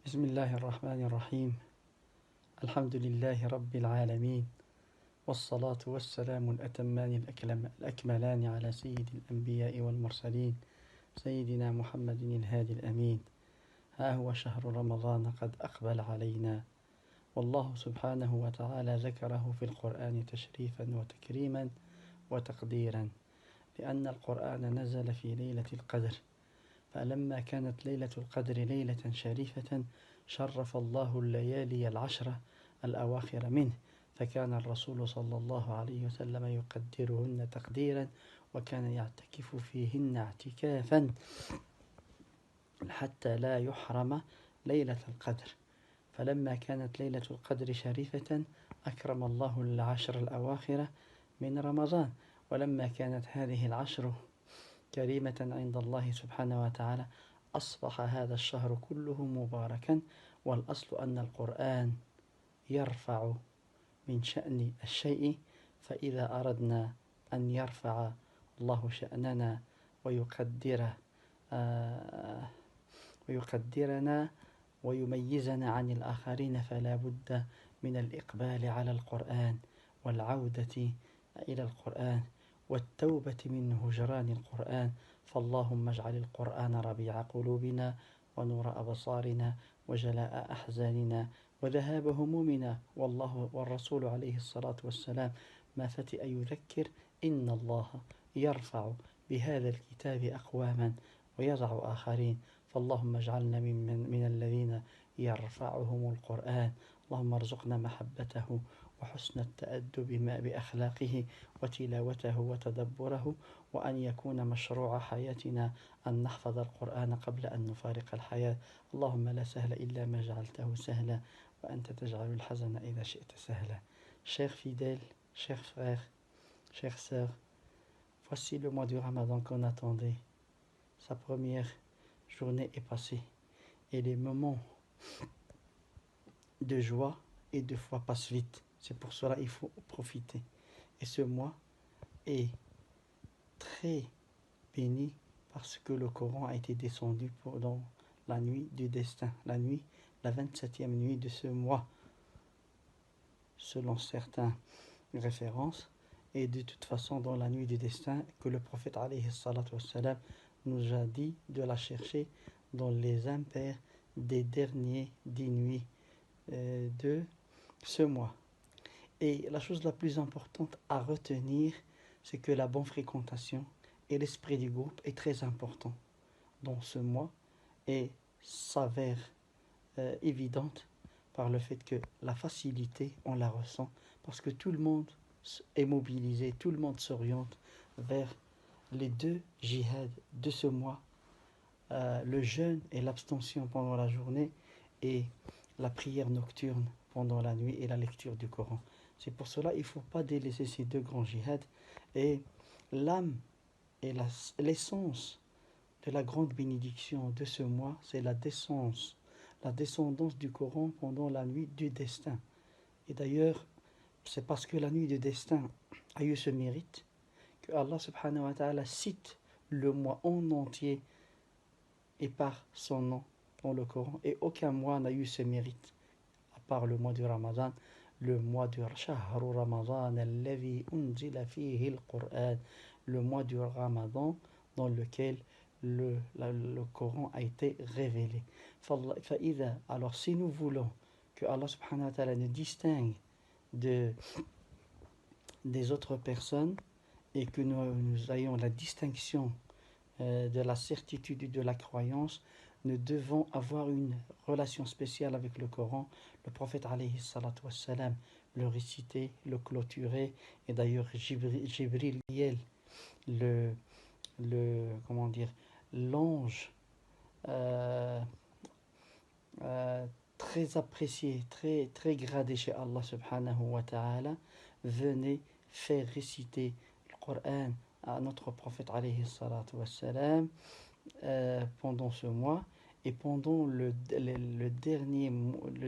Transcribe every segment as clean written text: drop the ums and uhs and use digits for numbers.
بسم الله الرحمن الرحيم. الحمد لله رب العالمين، والصلاة والسلام الأتمان الأكملان على سيد الأنبياء والمرسلين، سيدنا محمد الهادي الأمين. ها هو شهر رمضان قد أقبل علينا، والله سبحانه وتعالى ذكره في القرآن تشريفا وتكريما وتقديرا، لأن القرآن نزل في ليلة القدر، فلما كانت ليلة القدر ليلة شريفة شرف الله الليالي العشرة الأواخر منه، فكان الرسول صلى الله عليه وسلم يقدرهن تقديرا، وكان يعتكف فيهن اعتكافا حتى لا يحرم ليلة القدر. فلما كانت ليلة القدر شريفة أكرم الله العشر الأواخر من رمضان، ولما كانت هذه العشر كريمة عند الله سبحانه وتعالى أصبح هذا الشهر كله مباركا. والأصل أن القرآن يرفع من شأن الشيء، فإذا أردنا أن يرفع الله شأننا ويقدرنا ويميزنا عن الآخرين، فلا بد من الإقبال على القرآن والعودة إلى القرآن والتوبة من هجران القرآن. فاللهم اجعل القرآن ربيع قلوبنا ونور أبصارنا وجلاء أحزاننا وذهاب همومنا. والرسول عليه الصلاة والسلام ما فتئ يذكر إن الله يرفع بهذا الكتاب أقواما ويضع آخرين، فاللهم اجعلنا من الذين يرفعهم القرآن. اللهم ارزقنا محبته وحسن التأدب بأخلاقه وتلاوته وتدبره، وأن يكون مشروع حياتنا أن نحفظ القرآن قبل أن نفارق الحياة. اللهم لا سهل إلا ما جعلته سهلا، وأنت تجعل الحزن إذا شئت سهلا. Chers fidèles, chers frères, chères sœurs, voici le mois du Ramadan qu'on attendait. Sa première journée est passée et les moments de joie et de foi passent vite. C'est pour cela qu'il faut profiter. Et ce mois est très béni parce que le Coran a été descendu pendant la nuit du destin, la 27e nuit de ce mois, selon certaines références. Et de toute façon, dans la nuit du destin, que le prophète alayhi salatu wassalam nous a dit de la chercher dans les impairs des derniers 10 nuits de ce mois. Et la chose la plus importante à retenir, c'est que la bonne fréquentation et l'esprit du groupe est très important dans ce mois et s'avère évidente par le fait que la facilité, on la ressent parce que tout le monde est mobilisé, tout le monde s'oriente vers les deux djihad de ce mois, le jeûne et l'abstention pendant la journée et la prière nocturne pendant la nuit et la lecture du Coran. C'est pour cela qu'il ne faut pas délaisser ces deux grands djihad. Et l'âme et l'essence de la grande bénédiction de ce mois, c'est la descendance du Coran pendant la nuit du destin. Et d'ailleurs, c'est parce que la nuit du destin a eu ce mérite que Allah subhanahu wa ta'ala cite le mois en entier et par son nom dans le Coran. Et aucun mois n'a eu ce mérite, à part le mois du Ramadan, le mois du Shahru Ramadan alladhi unzila fihi al-Qur'an, le mois du Ramadan dans lequel le Coran a été révélé. Alors si nous voulons que Allah subhanahu wa ta'ala nous distingue des autres personnes et que nous ayons la distinction de la certitude et de la croyance, nous devons avoir une relation spéciale avec le Coran. Le prophète alayhi salatu wassalam le récitait, le clôturait, et d'ailleurs Jibril, l'ange très apprécié, très gradé chez Allah subhanahu wa ta'ala, venait faire réciter le Coran à notre prophète alayhi salatu wassalam pendant ce mois. Et pendant le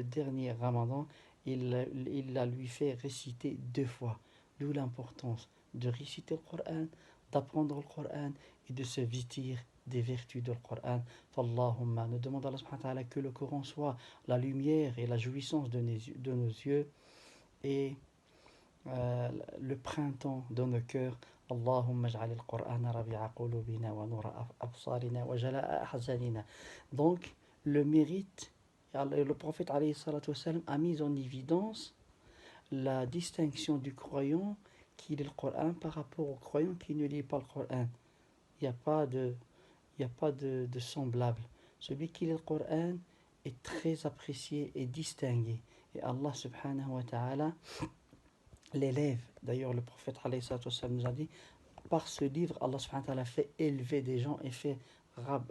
dernier Ramadan, il la lui fait réciter 2 fois. D'où l'importance de réciter le Coran, d'apprendre le Coran et de se vêtir des vertus du Coran. Allahumma, nous demandons à Allah subhanahu wa ta'ala que le Coran soit la lumière et la jouissance de nos yeux et le printemps dans nos cœurs. Allahumma ij'al al-Qur'ana rabi'a qulubina wa nura absarina wa jala'a ahzanina. Donc, le mérite, le prophète alayhi salatu wassalam a mis en évidence la distinction du croyant qui lit le Coran par rapport au croyant qui ne lit pas le Coran. Il n'y a pas de semblable. Celui qui lit le Coran est très apprécié et distingué. Et Allah subhanahu wa ta'ala l'élève. D'ailleurs, le prophète alayhi salatu wassalam nous a dit, par ce livre, Allah subhanahu wa ta'ala fait élever des gens et fait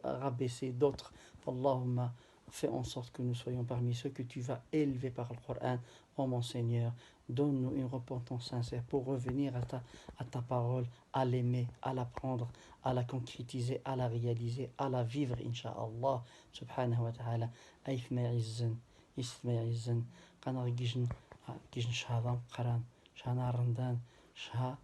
rabaisser d'autres. Allahumma, fais en sorte que nous soyons parmi ceux que tu vas élever par le Coran. Oh mon Seigneur, donne-nous une repentance sincère pour revenir à ta parole, à l'aimer, à l'apprendre, à la concrétiser, à la réaliser, à la vivre, insha'Allah, subhanahu wa ta'ala. Aïfma izzan, isma izzan, qana gijn shahadam qaran, shana randan, shah,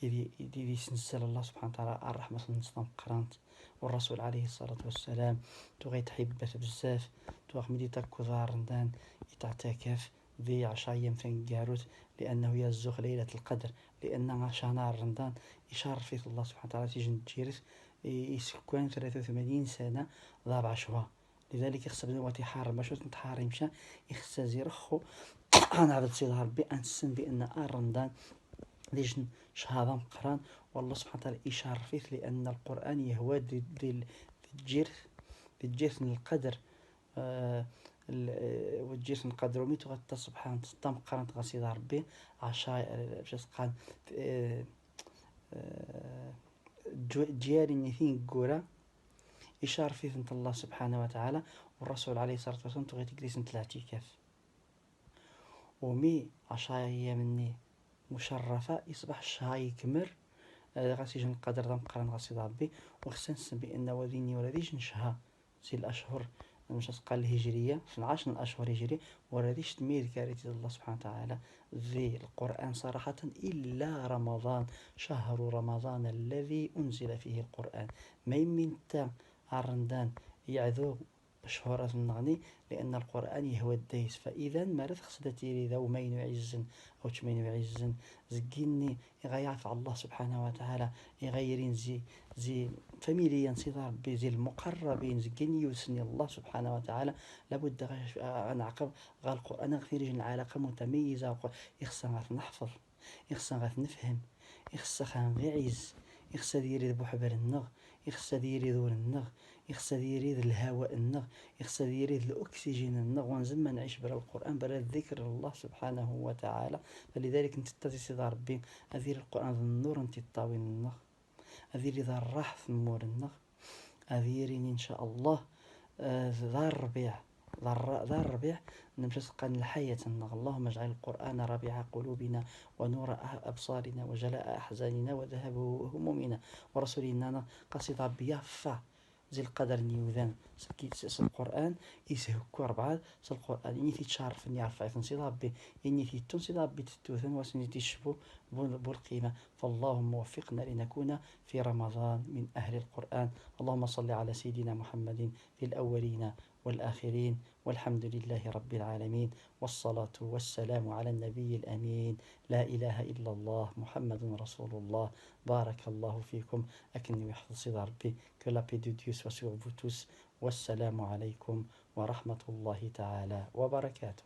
إذا سنسل الله سبحانه وتعالى الرحمة نصنع قرانت والرسول عليه الصلاة والسلام تغي تحب بزاف تغي ملي تاكو رمضان يتعتكف في عشايا فين جاروت لأنه يزوخ ليلة القدر لأن عشان رمضان يشار فيه الله سبحانه وتعالى تيجي تجيرس يسكن 83 سنة ضاب عشوة لذلك يخسر بنواتي حار ما شوت نتحار يمشى يخسر زيرخو أنا عبد سيد ربي أنسن بأن رمضان ليجن شهادة مقران والله سبحانه وتعالى إشار فيه لأن القرآن يهوى دي الجرث من القدر والجرث من القدر وميتو غتا سبحانه تستم قران تغسيد ربي عشاء بشاس قان جياري نيثين قورا إشار فيه انت الله سبحانه وتعالى والرسول عليه الصلاة والسلام تغيت جليس انت الاعتكاف ومي عشاء يمني مشرفة يصبح الشهاي يكمر غاسي جن القدر ذا مقرن غاسي ربي وخصنص بأن وذيني ولديش نشها زي الأشهر مش قال الهجرية في 10 الأشهر هجرية ولديش تميل كارثة الله سبحانه وتعالى ذي القرآن صراحة إلا رمضان شهر رمضان الذي أنزل فيه القرآن ما يمين تا عرندان يعذوب شهورة النغني لأن القرآن يهوى الديس فإذا ما خصدتي ذا ومين يعزن أو تمين يعزن زقيني يغيعف الله سبحانه وتعالى يغيرين زي فاميليا صدار بزي المقربين زقيني يوسني الله سبحانه وتعالى لابد أن عقب غا القرآن غفير جن علاقة متميزة يخصى غاث نحفظ يخصى غاث نفهم يخصى خان غيعز يخصى ديري بحبر النغ يخصى ديري ذور النغ يخصى يريد الهواء النغ يخصى يريد الأكسجين النغ ونزم نعيش برا القرآن برا الذكر الله سبحانه وتعالى فلذلك انت تتسي ذا ربي أذير القرآن ذا النور انت تطاوين النغ أذير ذا الراح ثمور النغ أذيرين إن شاء الله ذا الربيع نمشي سقان الحياة النغ اللهم اجعل القرآن ربيع قلوبنا ونور أبصارنا وجلاء أحزاننا وذهب همومنا ورسولنا قصيد ربي يفا زي القدر نيوذان سكيت القرآن يسهكو أربعة القرآن إني تشارف إني عارف عيثن سيد ربي إني تتون سيد ربي تتوثن واسني تشبو بالقيمة فاللهم وفقنا لنكون في رمضان من أهل القرآن اللهم صل على سيدنا محمد في الأولين والآخرين والحمد لله رب العالمين والصلاة والسلام على النبي الأمين لا إله إلا الله محمد رسول الله بارك الله فيكم أكني يحفظ صدى ربي que la paix de Dieu soit sur vous tous والسلام عليكم ورحمة الله تعالى وبركاته